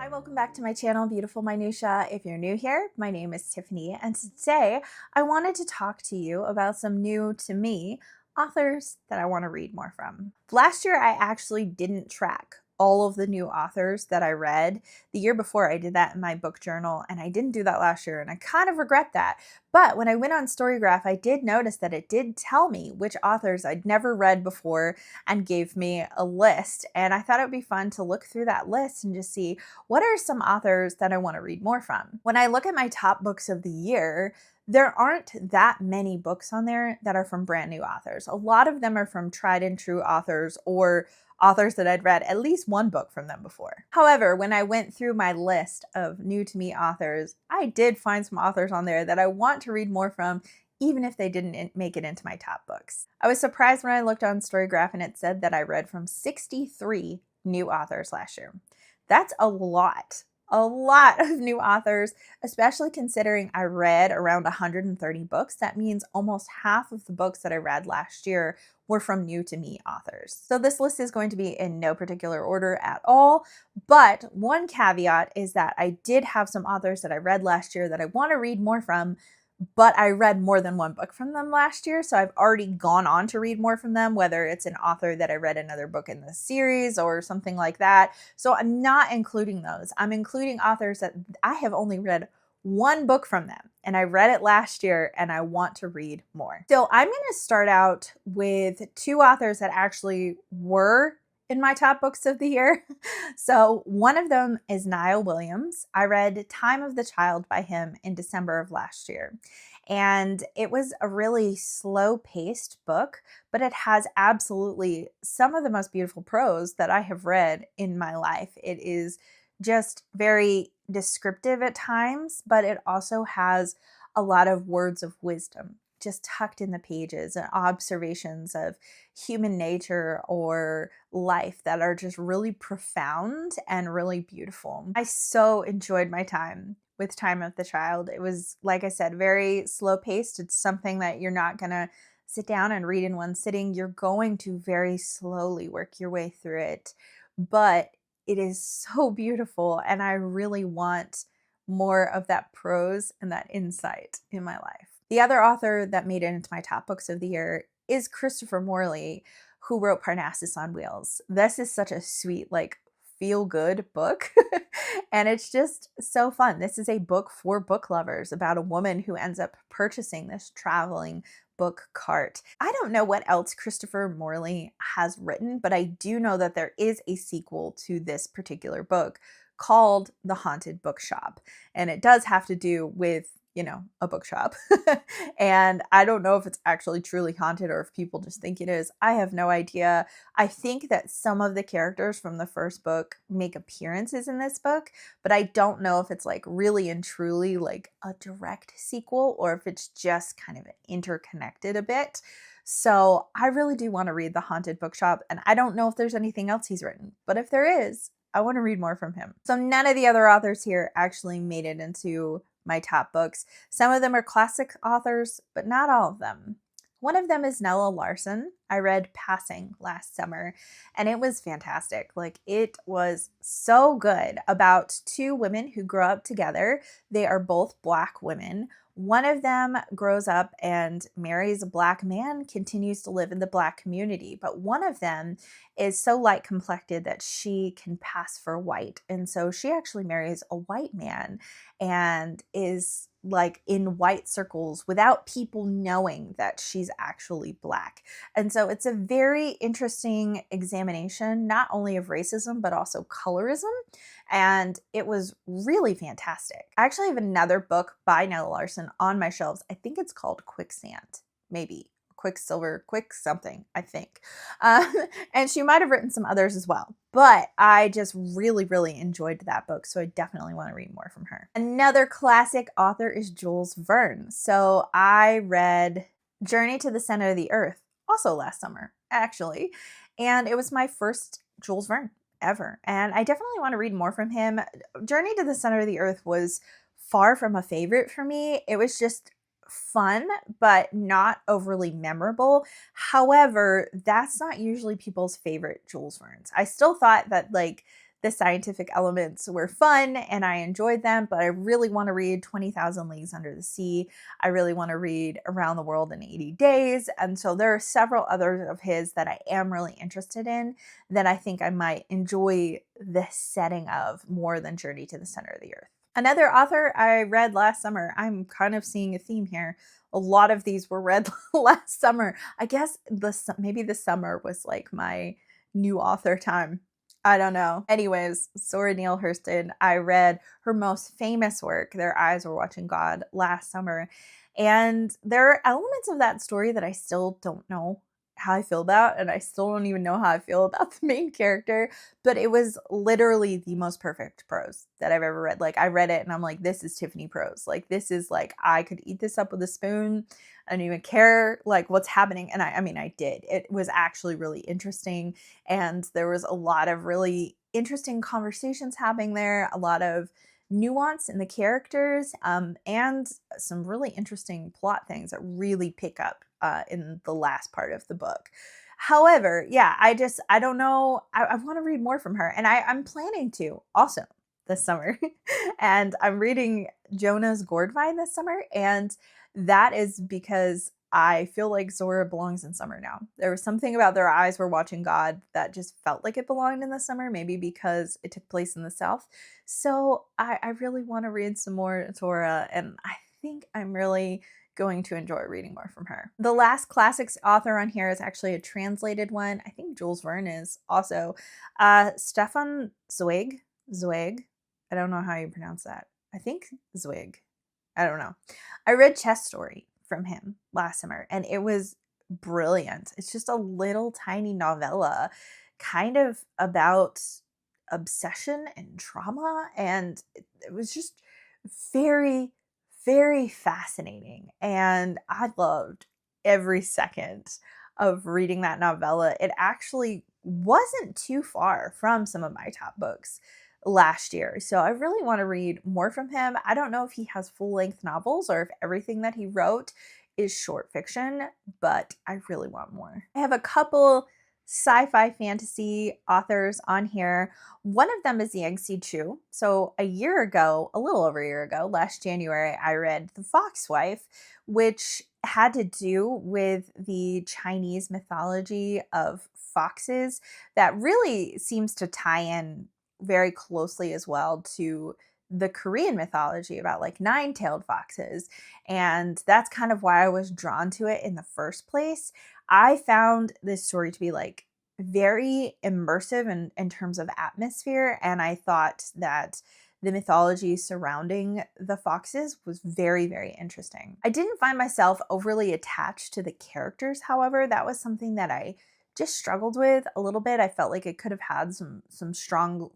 Hi, welcome back to my channel, Beautiful Minutia. If you're new here, my name is Tiffany, and today I wanted to talk to you about some new to me authors that I want to read more from. Last year, I actually didn't track all of the new authors that I read. The year before, I did that in my book journal, and I didn't do that last year, and I kind of regret that. But when I went on Storygraph, I did notice that it did tell me which authors I'd never read before and gave me a list. And I thought it would be fun to look through that list and just see what are some authors that I want to read more from. When I look at my top books of the year, there aren't that many books on there that are from brand new authors. A lot of them are from tried and true authors or authors that I'd read at least one book from them before. However, when I went through my list of new to me authors, I did find some authors on there that I want to read more from, even if they didn't make it into my top books. I was surprised when I looked on Storygraph and it said that I read from 63 new authors last year. That's a lot of new authors, especially considering I read around 130 books. That means almost half of the books that I read last year were from new to me authors. So this list is going to be in no particular order at all, but one caveat is that I did have some authors that I read last year that I want to read more from, but I read more than one book from them last year, so I've already gone on to read more from them, whether it's an author that I read another book in the series or something like that. So I'm not including those. I'm including authors that I have only read one book from them, and I read it last year and I want to read more. So I'm going to start out with two authors that actually were in my top books of the year. So one of them is Niall Williams. I read Time of the Child by him in December of last year. And it was a really slow-paced book, but it has absolutely some of the most beautiful prose that I have read in my life. It is just very descriptive at times, but it also has a lot of words of wisdom just tucked in the pages and observations of human nature or life that are just really profound and really beautiful. I so enjoyed my time with Time of the Child. It was, like I said, very slow paced. It's something that you're not going to sit down and read in one sitting. You're going to very slowly work your way through it, but it is so beautiful, and I really want more of that prose and that insight in my life. The other author that made it into my top books of the year is Christopher Morley, who wrote Parnassus on Wheels. This is such a sweet, feel-good book, and it's just so fun. This is a book for book lovers about a woman who ends up purchasing this traveling book cart. I don't know what else Christopher Morley has written, but I do know that there is a sequel to this particular book called The Haunted Bookshop, and it does have to do with a bookshop. And I don't know if it's actually truly haunted or if people just think it is. I have no idea. I think that some of the characters from the first book make appearances in this book, but I don't know if it's really and truly a direct sequel or if it's just kind of interconnected a bit. So I really do want to read The Haunted Bookshop, and I don't know if there's anything else he's written, but if there is, I want to read more from him. So none of the other authors here actually made it into my top books. Some of them are classic authors, but not all of them. One of them is Nella Larson. I read Passing last summer, and it was fantastic. It was so good about two women who grow up together. They are both Black women. One of them grows up and marries a Black man, continues to live in the Black community, but one of them is so light complected that she can pass for white. And so she actually marries a white man and is in white circles without people knowing that she's actually Black. And so it's a very interesting examination, not only of racism, but also colorism. And it was really fantastic. I actually have another book by Nella Larson on my shelves. I think it's called Quicksand, maybe. Quicksilver, quick something, I think. And she might have written some others as well. But I just really, really enjoyed that book, so I definitely want to read more from her. Another classic author is Jules Verne. So I read Journey to the Center of the Earth, also last summer, actually. And it was my first Jules Verne ever. And I definitely want to read more from him. Journey to the Center of the Earth was far from a favorite for me. It was just fun, but not overly memorable. However, that's not usually people's favorite Jules Verne's. I still thought that The scientific elements were fun and I enjoyed them, but I really want to read 20,000 Leagues Under the Sea. I really want to read Around the World in 80 Days. And so there are several others of his that I am really interested in that I think I might enjoy the setting of more than Journey to the Center of the Earth. Another author I read last summer, I'm kind of seeing a theme here. A lot of these were read last summer. I guess maybe the summer was like my new author time. I don't know. Anyways, Zora Neale Hurston, I read her most famous work, Their Eyes Were Watching God, last summer. And there are elements of that story that I still don't know how I feel about, and I still don't even know how I feel about the main character, but it was literally the most perfect prose that I've ever read. Like, I read it and I'm like, this is Tiffany prose. Like, this is like, I could eat this up with a spoon. I don't even care like what's happening. And I mean, I did. It was actually really interesting. And there was a lot of really interesting conversations happening there, a lot of nuance in the characters, and some really interesting plot things that really pick up in the last part of the book. However, yeah, I don't know. I want to read more from her, and I'm planning to also this summer. And I'm reading Jonah's Gourdvine this summer, and that is because I feel like Zora belongs in summer now. There was something about Their Eyes Were Watching God that just felt like it belonged in the summer, maybe because it took place in the South. So I really want to read some more Zora, and I think I'm really going to enjoy reading more from her. The last classics author on here is actually a translated one. I think Jules Verne is also. Stefan Zweig. Zweig. I don't know how you pronounce that. I think Zweig. I don't know. I read Chest Story from him last summer, and it was brilliant. It's just a little tiny novella kind of about obsession and trauma, and it was just very, very fascinating. And I loved every second of reading that novella. It actually wasn't too far from some of my top books last year. So I really want to read more from him. I don't know if he has full-length novels or if everything that he wrote is short fiction, but I really want more. I have a couple sci-fi fantasy authors on here. One of them is Yangtze Chu. So a little over a year ago, last January, I read The Fox Wife, which had to do with the Chinese mythology of foxes that really seems to tie in very closely as well to the Korean mythology about like nine-tailed foxes. And that's kind of why I was drawn to it in the first place. I found this story to be like very immersive in terms of atmosphere. And I thought that the mythology surrounding the foxes was very, very interesting. I didn't find myself overly attached to the characters, however. That was something that I just struggled with a little bit. I felt like it could have had some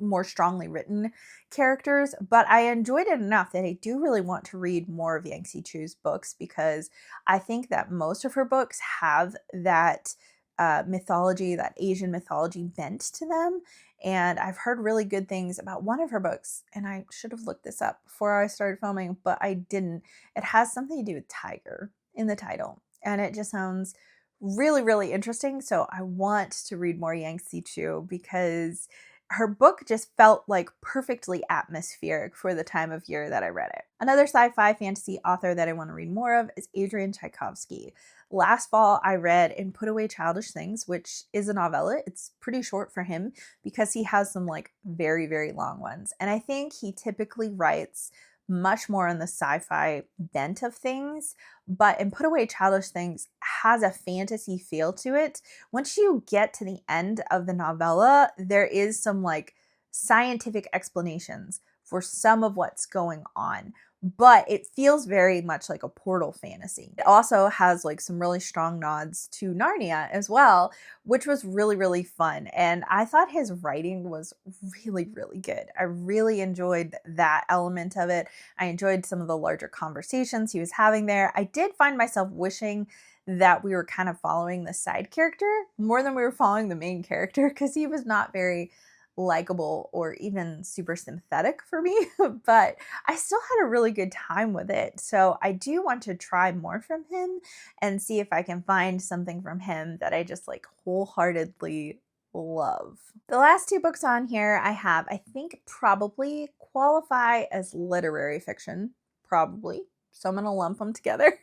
more strongly written characters, but I enjoyed it enough that I do really want to read more of Yangtze Chu's books, because I think that most of her books have that mythology, that Asian mythology bent to them. And I've heard really good things about one of her books, and I should have looked this up before I started filming, but I didn't. It has something to do with tiger in the title, and it just sounds really, really interesting. So I want to read more Yangtze Chu because her book just felt like perfectly atmospheric for the time of year that I read it. Another sci-fi fantasy author that I want to read more of is Adrian Tchaikovsky. Last fall, I read And Put Away Childish Things, which is a novella. It's pretty short for him because he has some like very, very long ones. And I think he typically writes much more on the sci-fi bent of things, but In Put Away Childish Things has a fantasy feel to it. Once you get to the end of the novella, there is some like scientific explanations for some of what's going on, but it feels very much like a portal fantasy. It also has like some really strong nods to Narnia as well, which was really, really fun. And I thought his writing was really, really good. I really enjoyed that element of it. I enjoyed some of the larger conversations he was having there. I did find myself wishing that we were kind of following the side character more than we were following the main character, because he was not very likable or even super sympathetic for me, but I still had a really good time with it. So I do want to try more from him and see if I can find something from him that I just like wholeheartedly love. The last two books on here I think probably qualify as literary fiction, probably. So I'm going to lump them together.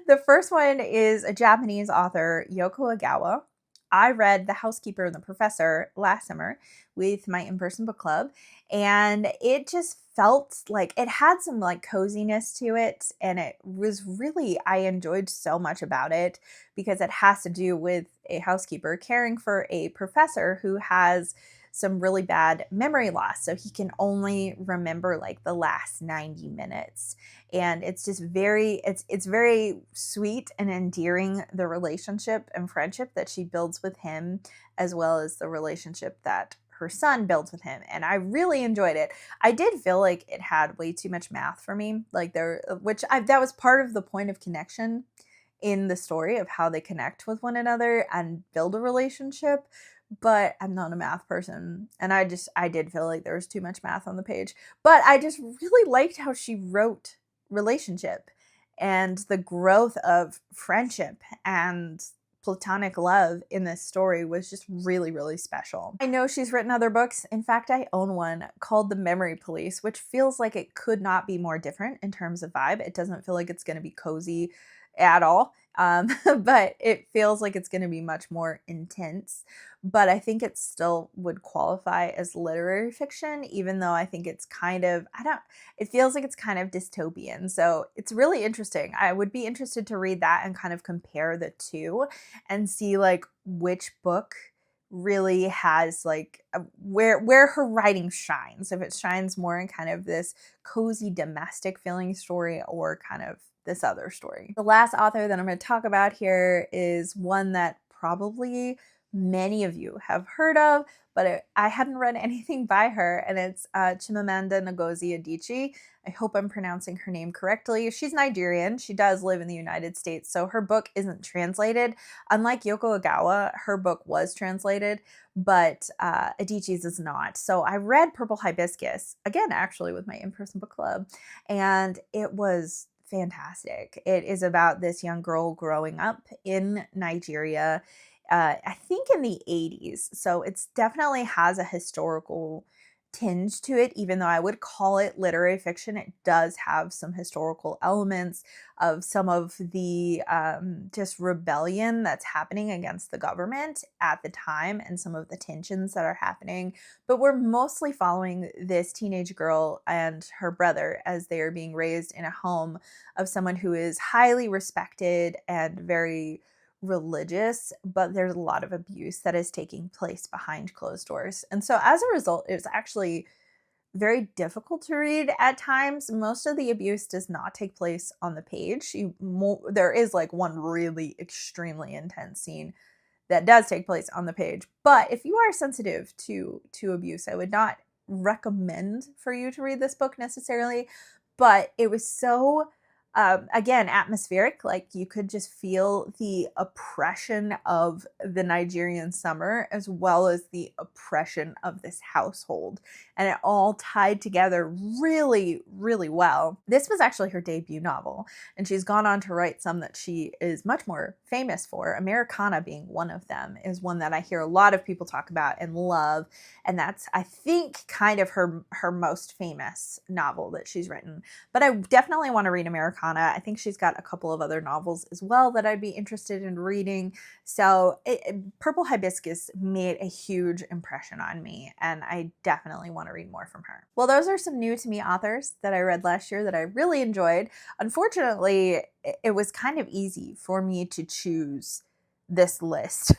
The first one is a Japanese author, Yoko Agawa. I read The Housekeeper and the Professor last summer with my in-person book club, and it just felt like it had some like coziness to it, and it was really, I enjoyed so much about it because it has to do with a housekeeper caring for a professor who has some really bad memory loss, so he can only remember like the last 90 minutes. And it's just it's very sweet and endearing, the relationship and friendship that she builds with him, as well as the relationship that her son builds with him. And I really enjoyed it. I did feel like it had way too much math for me, like that was part of the point of connection in the story, of how they connect with one another and build a relationship. But I'm not a math person, and I did feel like there was too much math on the page. But I just really liked how she wrote relationship and the growth of friendship and platonic love in this story was just really, really special. I know she's written other books. In fact, I own one called The Memory Police, which feels like it could not be more different in terms of vibe. It doesn't feel like it's going to be cozy at all. But it feels like it's going to be much more intense. But I think it still would qualify as literary fiction, even though I think it's kind of, it feels like it's kind of dystopian. So it's really interesting. I would be interested to read that and kind of compare the two and see like which book really has like where her writing shines. If it shines more in kind of this cozy domestic feeling story, or kind of this other story. The last author that I'm going to talk about here is one that probably many of you have heard of, but I hadn't read anything by her, and it's Chimamanda Ngozi Adichie. I hope I'm pronouncing her name correctly. She's Nigerian. She does live in the United States, so her book isn't translated. Unlike Yoko Agawa, her book was translated, but Adichie's is not. So I read Purple Hibiscus, again, actually with my in-person book club, and it was fantastic. It is about this young girl growing up in Nigeria, I think in the 80s. So it's definitely has a historical tinge to it, even though I would call it literary fiction. It does have some historical elements of some of the just rebellion that's happening against the government at the time, and some of the tensions that are happening. But we're mostly following this teenage girl and her brother as they are being raised in a home of someone who is highly respected and very religious, but there's a lot of abuse that is taking place behind closed doors. And so as a result, it's actually very difficult to read at times. Most of the abuse does not take place on the page. There is like one really extremely intense scene that does take place on the page. But if you are sensitive to abuse, I would not recommend for you to read this book necessarily. But it was so again, atmospheric. Like you could just feel the oppression of the Nigerian summer, as well as the oppression of this household. And it all tied together really, really well. This was actually her debut novel, and she's gone on to write some that she is much more famous for. Americana being one of them is one that I hear a lot of people talk about and love. And that's, I think, kind of her most famous novel that she's written. But I definitely want to read Americana. I think she's got a couple of other novels as well that I'd be interested in reading. So Purple Hibiscus made a huge impression on me, and I definitely want to read more from her. Well, those are some new to me authors that I read last year that I really enjoyed. Unfortunately, it was kind of easy for me to choose this list.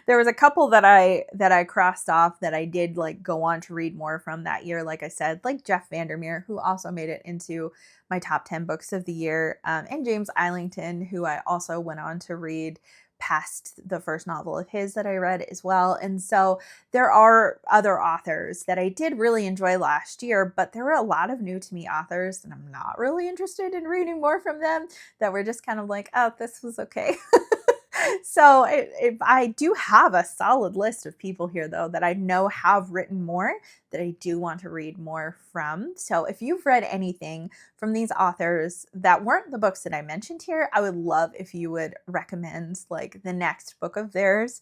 There was a couple that I crossed off that I did like go on to read more from that year, like I said, like Jeff Vandermeer, who also made it into my top 10 books of the year, and James Islington, who I also went on to read past the first novel of his that I read as well. And so there are other authors that I did really enjoy last year, but there were a lot of new to me authors, and I'm not really interested in reading more from them, that were just kind of like, oh, this was okay. So if I do have a solid list of people here, though, that I know have written more that I do want to read more from. So if you've read anything from these authors that weren't the books that I mentioned here, I would love if you would recommend like the next book of theirs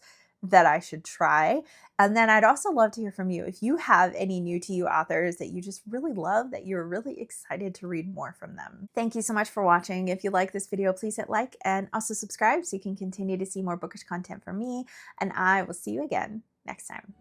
that I should try. And then I'd also love to hear from you if you have any new to you authors that you just really love, that you're really excited to read more from them. Thank you so much for watching. If you like this video, please hit like and also subscribe so you can continue to see more bookish content from me. And I will see you again next time.